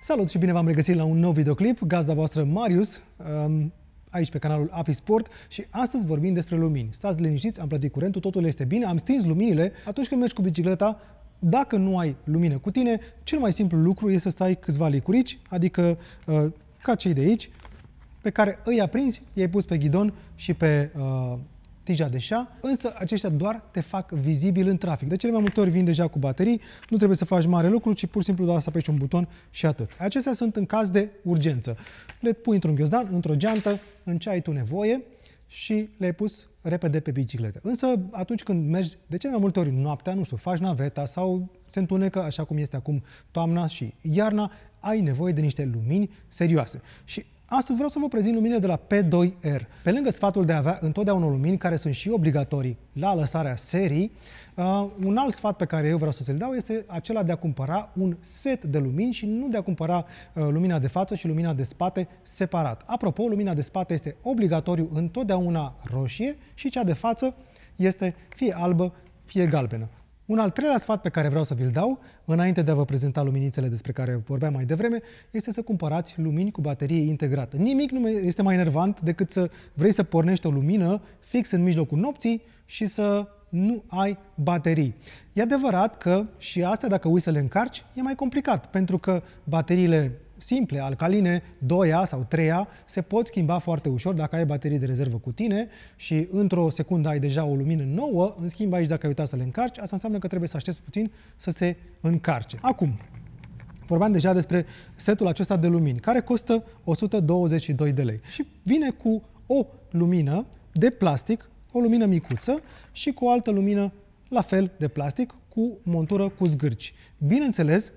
Salut și bine v-am regăsit la un nou videoclip, gazda voastră Marius, aici pe canalul AFI Sport și astăzi vorbim despre lumini. Stați liniștiți, am plătit curentul, totul este bine, am stins luminile. Atunci când mergi cu bicicleta, dacă nu ai lumină cu tine, cel mai simplu lucru este să stai câțiva licurici, adică ca cei de aici, pe care îi aprinzi, i-ai pus pe ghidon și pe tija de șa, însă aceștia doar te fac vizibil în trafic. De cele mai multe ori vin deja cu baterii, nu trebuie să faci mare lucru, ci pur și simplu doar să apeși un buton și atât. Acestea sunt în caz de urgență. Le pui într-un ghiozdan, într-o geantă, în ce ai tu nevoie și le-ai pus repede pe bicicletă. Însă atunci când mergi, de cele mai multe ori noaptea, nu știu, faci naveta sau se întunecă, așa cum este acum toamna și iarna, ai nevoie de niște lumini serioase. Și astăzi vreau să vă prezint luminile de la P2R. Pe lângă sfatul de a avea întotdeauna lumini care sunt și obligatorii la lăsarea serii, un alt sfat pe care eu vreau să ți-l dau este acela de a cumpăra un set de lumini și nu de a cumpăra lumina de față și lumina de spate separat. Apropo, lumina de spate este obligatoriu întotdeauna roșie și cea de față este fie albă, fie galbenă. Un al treilea sfat pe care vreau să vi-l dau, înainte de a vă prezenta luminițele despre care vorbeam mai devreme, este să cumpărați lumini cu baterie integrată. Nimic nu este mai enervant decât să vrei să pornești o lumină fix în mijlocul nopții și să nu ai baterii. E adevărat că și astea, dacă uiți să le încarci, e mai complicat, pentru că bateriile simple, alcaline, 2A sau 3A, se pot schimba foarte ușor dacă ai baterii de rezervă cu tine și într-o secundă ai deja o lumină nouă, în schimb aici dacă ai uitat să le încarci, asta înseamnă că trebuie să aștepți puțin să se încarce. Acum, vorbeam deja despre setul acesta de lumini, care costă 122 de lei și vine cu o lumină de plastic, o lumină micuță și cu o altă lumină la fel de plastic, cu montură cu zgârci. Bineînțeles,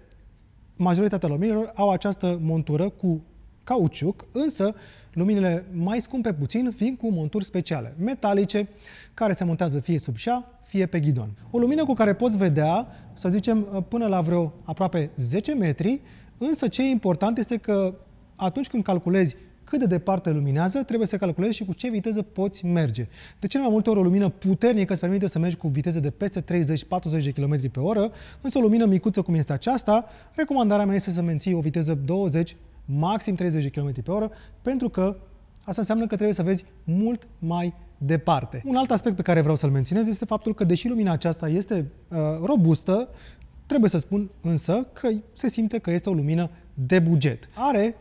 majoritatea luminilor au această montură cu cauciuc, însă luminile mai scumpe puțin vin cu monturi speciale, metalice, care se montează fie sub șa, fie pe ghidon. O lumină cu care poți vedea, să zicem, până la vreo aproape 10 metri, însă ce e important este că atunci când calculezi cât de departe luminează, trebuie să calculezi și cu ce viteză poți merge. De cele mai multe ori o lumină puternică îți permite să mergi cu viteze de peste 30-40 de km pe oră, însă o lumină micuță cum este aceasta, recomandarea mea este să menții o viteză 20, maxim 30 de km pe oră, pentru că asta înseamnă că trebuie să vezi mult mai departe. Un alt aspect pe care vreau să-l menționez este faptul că, deși lumina aceasta este robustă, trebuie să spun însă că se simte că este o lumină de buget. Are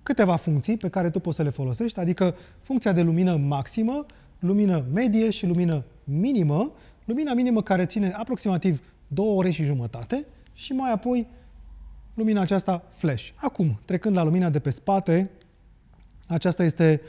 câteva funcții pe care tu poți să le folosești, adică funcția de lumină maximă, lumină medie și lumină minimă. Lumina minimă care ține aproximativ 2 ore și jumătate și mai apoi lumina aceasta flash. Acum, trecând la lumina de pe spate, aceasta este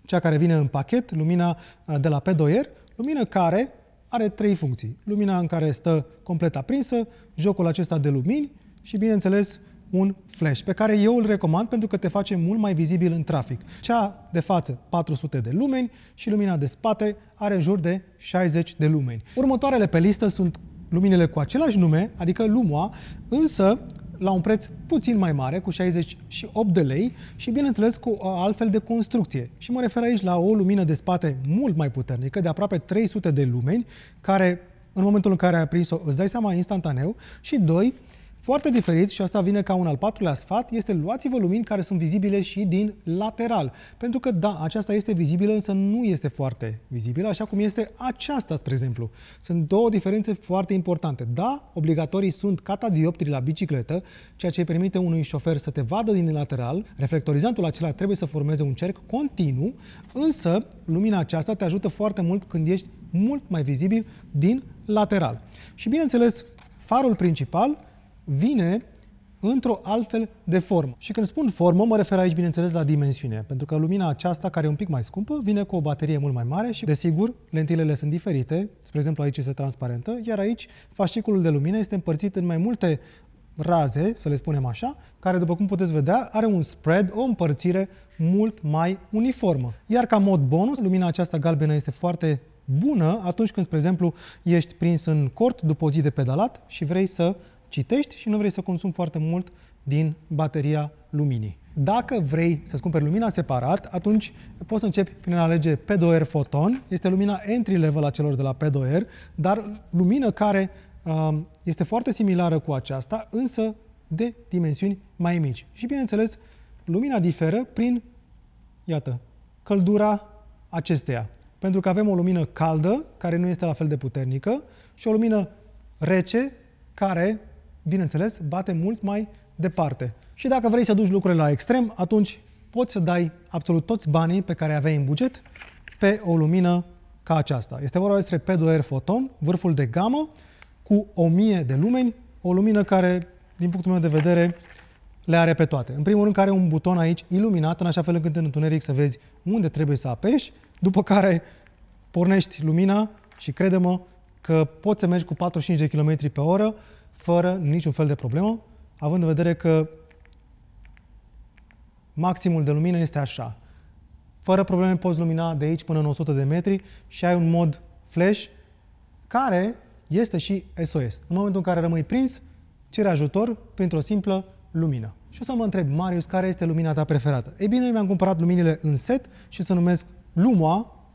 cea care vine în pachet, lumina de la P2R, lumină care are 3 funcții. Lumina în care stă complet aprinsă, jocul acesta de lumini și, bineînțeles, un flash, pe care eu îl recomand pentru că te face mult mai vizibil în trafic. Cea de față 400 de lumeni și lumina de spate are în jur de 60 de lumeni. Următoarele pe listă sunt luminile cu același nume, adică Lumua, însă la un preț puțin mai mare, cu 68 de lei și, bineînțeles, cu altfel de construcție. Și mă refer aici la o lumină de spate mult mai puternică, de aproape 300 de lumeni, care, în momentul în care ai aprins-o, îți dai seama instantaneu, și doi, foarte diferit, și asta vine ca un al patrulea sfat, este luați-vă lumini care sunt vizibile și din lateral. Pentru că, da, aceasta este vizibilă, însă nu este foarte vizibilă, așa cum este aceasta, spre exemplu. Sunt două diferențe foarte importante. Da, obligatorii sunt catadioptrii la bicicletă, ceea ce îi permite unui șofer să te vadă din lateral. Reflectorizantul acela trebuie să formeze un cerc continuu, însă lumina aceasta te ajută foarte mult când ești mult mai vizibil din lateral. Și, bineînțeles, farul principal vine într-o altfel de formă. Și când spun formă, mă refer aici, bineînțeles, la dimensiune, pentru că lumina aceasta, care e un pic mai scumpă, vine cu o baterie mult mai mare și, desigur, lentilele sunt diferite. Spre exemplu, aici este transparentă, iar aici fasciculul de lumină este împărțit în mai multe raze, să le spunem așa, care, după cum puteți vedea, are un spread, o împărțire mult mai uniformă. Iar ca mod bonus, lumina aceasta galbenă este foarte bună atunci când, spre exemplu, ești prins în cort după o zi de pedalat și vrei să citești și nu vrei să consumi foarte mult din bateria luminii. Dacă vrei să-ți cumperi lumina separat, atunci poți să începi prin a alege P2R Photon. Este lumina entry level a celor de la P2R, dar lumină care este foarte similară cu aceasta, însă de dimensiuni mai mici. Și bineînțeles, lumina diferă prin, iată, căldura acesteia. Pentru că avem o lumină caldă, care nu este la fel de puternică, și o lumină rece, care, bineînțeles, bate mult mai departe. Și dacă vrei să duci lucrurile la extrem, atunci poți să dai absolut toți banii pe care aveai în buget pe o lumină ca aceasta. Este vorba despre P2R Photon, vârful de gamă, cu 1000 de lumeni, o lumină care, din punctul meu de vedere, le are pe toate. În primul rând, care are un buton aici iluminat, în așa fel încât în întuneric să vezi unde trebuie să apeși, după care pornești lumina și crede-mă că poți să mergi cu 45 de km pe oră fără niciun fel de problemă, având în vedere că maximul de lumină este așa. Fără probleme poți lumina de aici până în 100 de metri și ai un mod flash care este și SOS. În momentul în care rămâi prins, cere ajutor printr-o simplă lumină. Și o să mă întreb, Marius, care este lumina ta preferată? Ei bine, mi-am cumpărat luminile în set și se numesc Luma,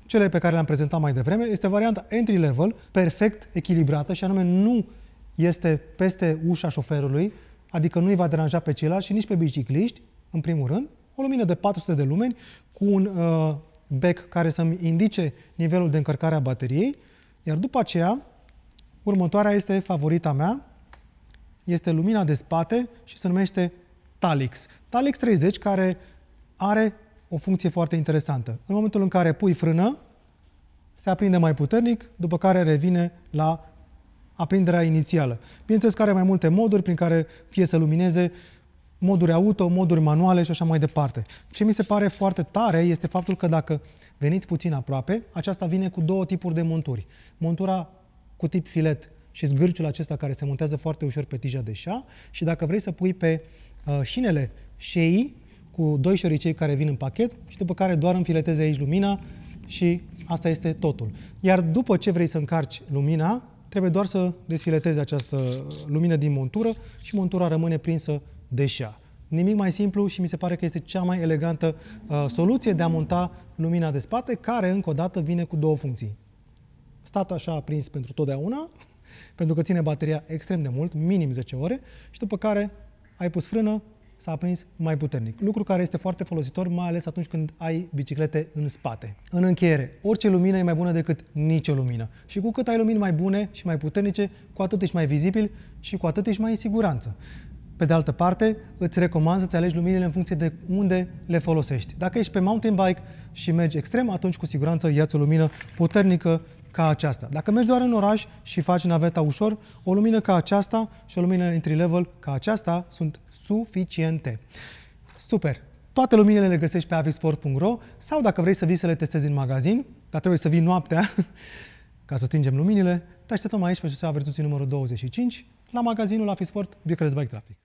cele pe care le-am prezentat mai devreme. Este varianta entry level, perfect echilibrată și anume nu este peste ușa șoferului, adică nu îi va deranja pe ceilalți și nici pe bicicliști, în primul rând. O lumină de 400 de lumeni cu un bec care să-mi indice nivelul de încărcare a bateriei, iar după aceea, următoarea este favorita mea, este lumina de spate și se numește Talix. Talix 30, care are o funcție foarte interesantă. În momentul în care pui frână, se aprinde mai puternic, după care revine la aprinderea inițială. Bineînțeles că are mai multe moduri prin care fie să lumineze, moduri auto, moduri manuale și așa mai departe. Ce mi se pare foarte tare este faptul că dacă veniți puțin aproape, aceasta vine cu două tipuri de monturi. Montura cu tip filet și zgârciul acesta care se montează foarte ușor pe tija de șa și dacă vrei să pui pe șinele șeii cu doi șoricei care vin în pachet și după care doar înfiletezi aici lumina și asta este totul. Iar după ce vrei să încarci lumina, trebuie doar să desfiletezi această lumină din montură și montura rămâne prinsă de șa. Nimic mai simplu și mi se pare că este cea mai elegantă soluție de a monta lumina de spate, care încă o dată vine cu două funcții. Stat așa aprins pentru totdeauna, pentru că ține bateria extrem de mult, minim 10 ore, și după care ai pus frână, s-a aprins mai puternic. Lucru care este foarte folositor, mai ales atunci când ai biciclete în spate. În încheiere, orice lumină e mai bună decât nicio lumină. Și cu cât ai lumini mai bune și mai puternice, cu atât ești mai vizibil și cu atât ești mai în siguranță. Pe de altă parte, îți recomand să-ți alegi luminile în funcție de unde le folosești. Dacă ești pe mountain bike și mergi extrem, atunci cu siguranță ia-ți o lumină puternică ca aceasta. Dacă mergi doar în oraș și faci naveta ușor, o lumină ca aceasta și o lumină entry level ca aceasta sunt suficiente. Super! Toate luminile le găsești pe avisport.ro sau dacă vrei să vii să le testezi în magazin, dar trebuie să vii noaptea ca să stingem luminile, te așteptăm aici pe șoseaua Virtuții numărul 25 la magazinul Afisport Bucharest Bike Traffic.